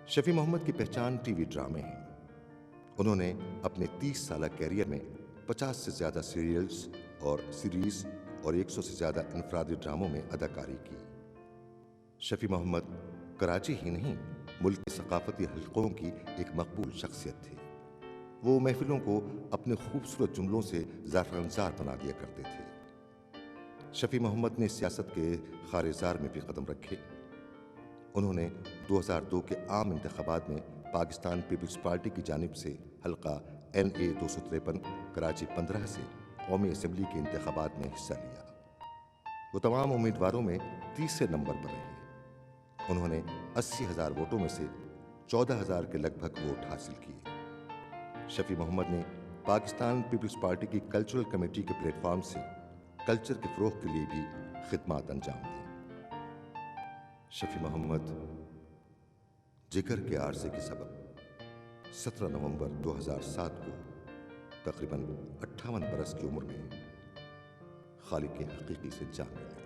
شفیع محمد کی پہچان T V ڈرامے ہیں۔ انہوں نے اپنے 30 سالہ کیریئر میں 50 سے زیادہ سیریلز اور سیریز اور 100 سے زیادہ انفرادی ڈراموں میں اداکاری کی۔ شفیع محمد کراچی ہی نہیں، ملک کے ثقافتی حلقوں کی ایک مقبول شخصیت تھی۔ وہ محفلوں کو اپنے خوبصورت جملوں سے زعفران زار بنا دیا کرتے تھے۔ شفیع محمد نے سیاست کے خارزار میں بھی قدم رکھے۔ انہوں نے 2002 کے عام انتخابات میں پاکستان پیپلز پارٹی کی جانب سے حلقہ NA 253 کراچی 15 سے قومی اسمبلی کے انتخابات میں حصہ لیا۔ وہ تمام امیدواروں میں تیسرے نمبر پر رہے۔ انہوں نے 80,000 ووٹوں میں سے 14,000 کے لگ بھگ ووٹ حاصل کیے۔ شفیع محمد نے پاکستان پیپلز پارٹی کی کلچرل کمیٹی کے پلیٹ فارم سے کلچر کے فروغ کے لیے بھی خدمات انجام دیں۔ شفیع محمد جگر کے عارضے کے سبب 17 نومبر 2007 کو تقریباً 58 برس کی عمر میں خالق حقیقی سے جا ملے۔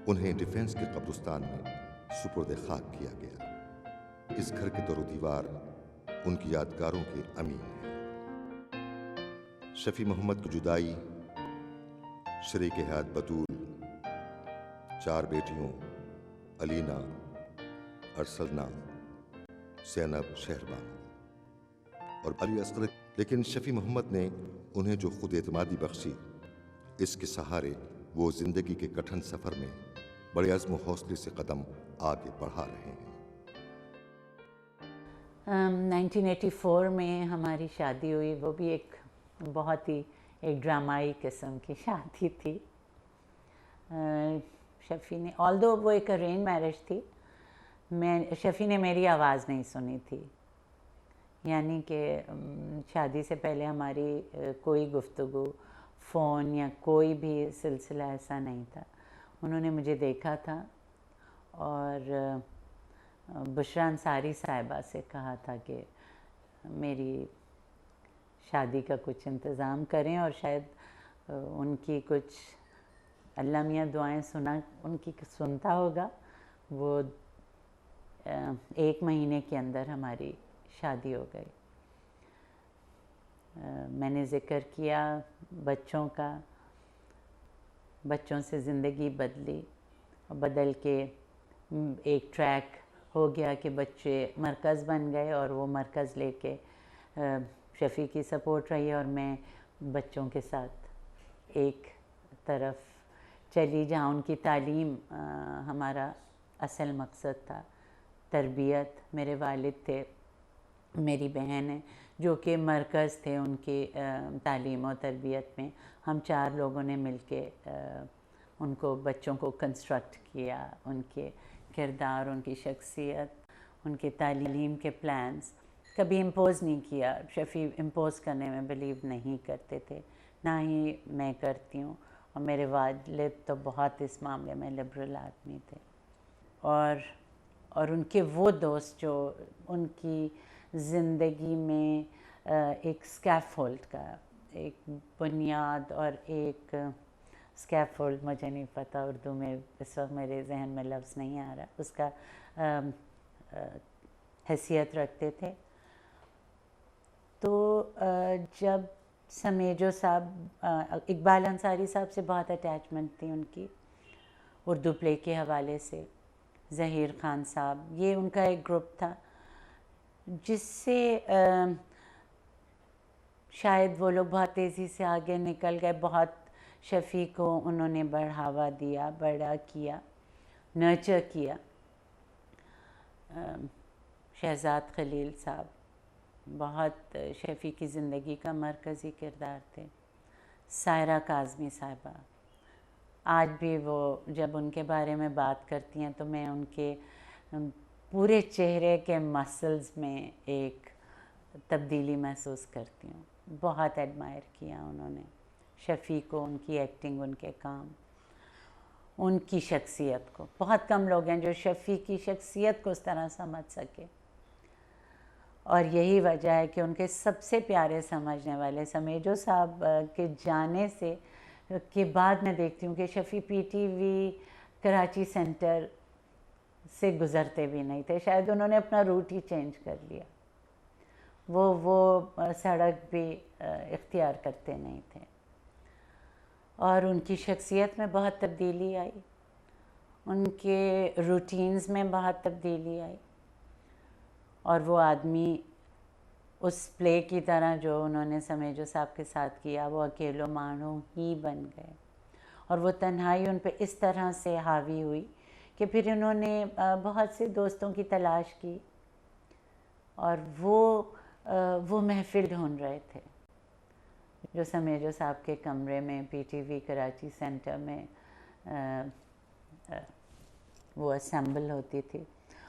انہیں ڈیفنس کے قبرستان میں سپرد خاک کیا گیا۔ اس گھر کے در و دیوار ان کی یادگاروں کے امین ہیں۔ شفیع محمد کی جدائی شریک حیات بطول، 4 بیٹیوں علینا، ارسلنا، زینب شہربانو اور علی اصغر، لیکن شفیع محمد نے انہیں جو خود اعتمادی بخشی، اس کے سہارے وہ زندگی کے کٹھن سفر میں بڑے عزم و حوصلے سے قدم آگے بڑھا رہے ہیں۔ 1984 میں ہماری شادی ہوئی، وہ بھی ایک بہت ہی ایک ڈرامائی قسم کی شادی تھی۔ شفیع نے آلدو وہ ایک ارینج میرج تھی، شفیع نے میری آواز نہیں سنی تھی، یعنی کہ شادی سے پہلے ہماری کوئی گفتگو، فون یا کوئی بھی سلسلہ ایسا نہیں تھا۔ انہوں نے مجھے دیکھا تھا اور بشریٰ انصاری صاحبہ سے کہا تھا کہ میری شادی کا کچھ انتظام کریں، اور شاید ان کی کچھ اللہ میاں دعائیں ان کی سنتا ہوگا۔ وہ 1 مہینے کے اندر ہماری شادی ہو گئی۔ میں نے ذکر کیا بچوں کا، بچوں سے زندگی بدلی، بدل کے ایک ٹریک ہو گیا کہ بچے مرکز بن گئے، اور وہ مرکز لے کے شفیع کی سپورٹ رہی اور میں بچوں کے ساتھ ایک طرف چلی جہاں ان کی تعلیم ہمارا اصل مقصد تھا۔ تربیت، میرے والد تھے، میری بہن ہے جو کہ مرکز تھے ان کی تعلیم و تربیت میں۔ ہم 4 لوگوں نے مل کے ان کو بچوں کو کنسٹرکٹ کیا، ان کے کردار، ان کی شخصیت، ان کی تعلیم کے پلانز کبھی امپوز نہیں کیا۔ شفیع امپوز کرنے میں بلیو نہیں کرتے تھے، نہ ہی میں کرتی ہوں، اور میرے والد تو بہت اس معاملے میں لبرل آدمی تھے۔ اور ان کے وہ دوست جو ان کی زندگی میں ایک اسکیفولڈ کا ایک بنیاد اور ایک اسکیفولڈ، مجھے نہیں پتہ اردو میں اس وقت میرے ذہن میں لفظ نہیں آ رہا، اس کا حیثیت رکھتے تھے۔ تو جب سمیجو صاحب، اقبال انصاری صاحب سے بہت اٹیچمنٹ تھی ان کی، اردو پلے کے حوالے سے، ظہیر خان صاحب، یہ ان کا ایک گروپ تھا جس سے شاید وہ لوگ بہت تیزی سے آگے نکل گئے۔ بہت شفیع کو انہوں نے بڑھاوا دیا، بڑا کیا، نرچر کیا۔ شہزاد خلیل صاحب بہت شفیع کی زندگی کا مرکزی کردار تھے۔ سائرہ کاظمی صاحبہ، آج بھی وہ جب ان کے بارے میں بات کرتی ہیں تو میں ان کے پورے چہرے کے مسلز میں ایک تبدیلی محسوس کرتی ہوں۔ بہت ایڈمائر کیا انہوں نے شفیع کو، ان کی ایکٹنگ، ان کے کام، ان کی شخصیت کو۔ بہت کم لوگ ہیں جو شفیع کی شخصیت کو اس طرح سمجھ سکے، اور یہی وجہ ہے کہ ان کے سب سے پیارے سمجھنے والے سمیجو صاحب کے جانے سے کے بعد میں دیکھتی ہوں کہ شفیع PTV کراچی سینٹر سے گزرتے بھی نہیں تھے. شاید انہوں نے اپنا روٹ ہی چینج کر لیا. وہ سڑک بھی اختیار کرتے نہیں تھے. اور ان کی شخصیت میں بہت تبدیلی آئی, ان کے روٹینز میں بہت تبدیلی آئی, اور وہ آدمی اس پلے کی طرح جو انہوں نے سمیجو صاحب کے ساتھ کیا, وہ اکیلو مانو ہی بن گئے. اور وہ تنہائی ان پہ اس طرح سے حاوی ہوئی کہ پھر انہوں نے بہت سے دوستوں کی تلاش کی, اور وہ محفل ڈھونڈ رہے تھے جو سمیجو صاحب کے کمرے میں P T V Karachi centre میں وہ اسمبل ہوتی تھی.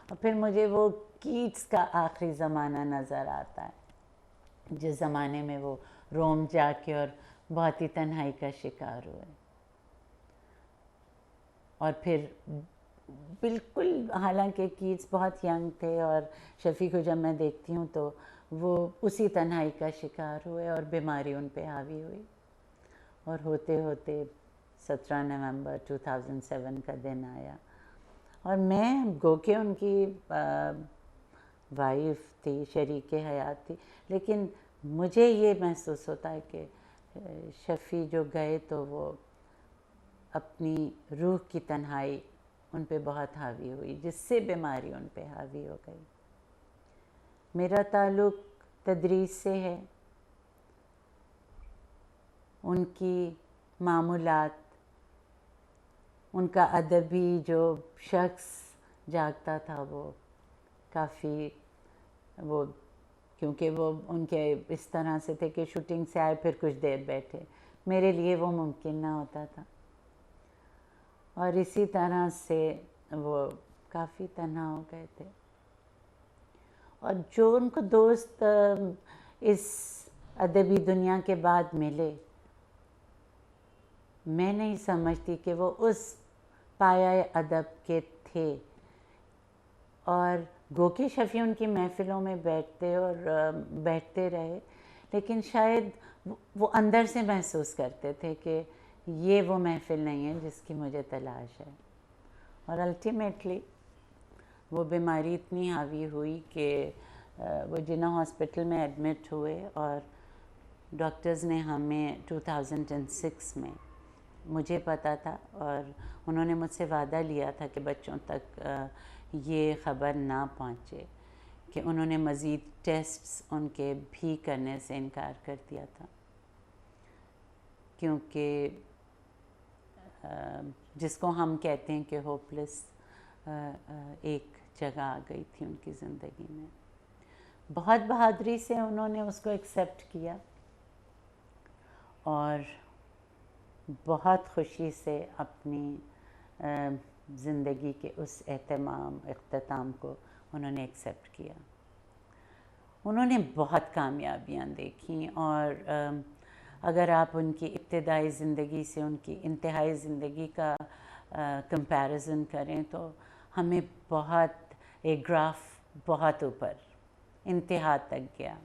اور پھر مجھے وہ کیٹس کا آخری زمانہ نظر آتا ہے, جس زمانے میں وہ روم جا کے اور بہت ہی تنہائی کا شکار ہوئے. اور پھر بالکل, حالانکہ کیٹس بہت ینگ تھے, اور شفیع کو جب میں دیکھتی ہوں تو وہ اسی تنہائی کا شکار ہوئے اور بیماری ان پہ حاوی ہوئی. اور ہوتے ہوتے 17 نومبر 2007 کا دن آیا, اور میں گو کہ ان کی وائف تھی, شریک حیات تھی, لیکن مجھے یہ محسوس ہوتا ہے کہ شفیع جو گئے تو وہ اپنی روح کی تنہائی ان پہ بہت حاوی ہوئی, جس سے بیماری ان پہ حاوی ہو گئی. میرا تعلق تدریس سے ہے. ان کی معمولات, ان کا ادبی جو شخص جاگتا تھا, وہ کافی وہ کیونکہ وہ ان کے اس طرح سے تھے کہ شوٹنگ سے آئے پھر کچھ دیر بیٹھے, میرے لیے وہ ممکن نہ ہوتا تھا. اور اسی طرح سے وہ کافی تنہا ہو گئے تھے. اور جو ان کو دوست اس ادبی دنیا کے بعد ملے, میں نہیں سمجھتی کہ وہ اس پایہ ادب کے تھے. اور گو کہ شفیع ان کی محفلوں میں بیٹھتے رہے, لیکن شاید وہ اندر سے محسوس کرتے تھے کہ یہ وہ محفل نہیں ہے جس کی مجھے تلاش ہے. اور الٹیمیٹلی وہ بیماری اتنی حاوی ہوئی کہ وہ جناح ہاسپٹل میں ایڈمٹ ہوئے, اور ڈاکٹرز نے ہمیں 2006 میں, مجھے پتہ تھا اور انہوں نے مجھ سے وعدہ لیا تھا کہ بچوں تک یہ خبر نہ پہنچے, کہ انہوں نے مزید ٹیسٹس ان کے بھی کرنے سے انکار کر دیا تھا, کیونکہ جس کو ہم کہتے ہیں کہ ہوپلیس ایک جگہ آ گئی تھی ان کی زندگی میں. بہت بہادری سے انہوں نے اس کو ایکسیپٹ کیا, اور بہت خوشی سے اپنی زندگی کے اس اختتام کو انہوں نے ایکسیپٹ کیا. انہوں نے بہت کامیابیاں دیکھیں, اور اگر آپ ان کی ابتدائی زندگی سے ان کی انتہائی زندگی کا کمپیریزن کریں تو ہمیں ایک گراف بہت اوپر انتہا تک گیا.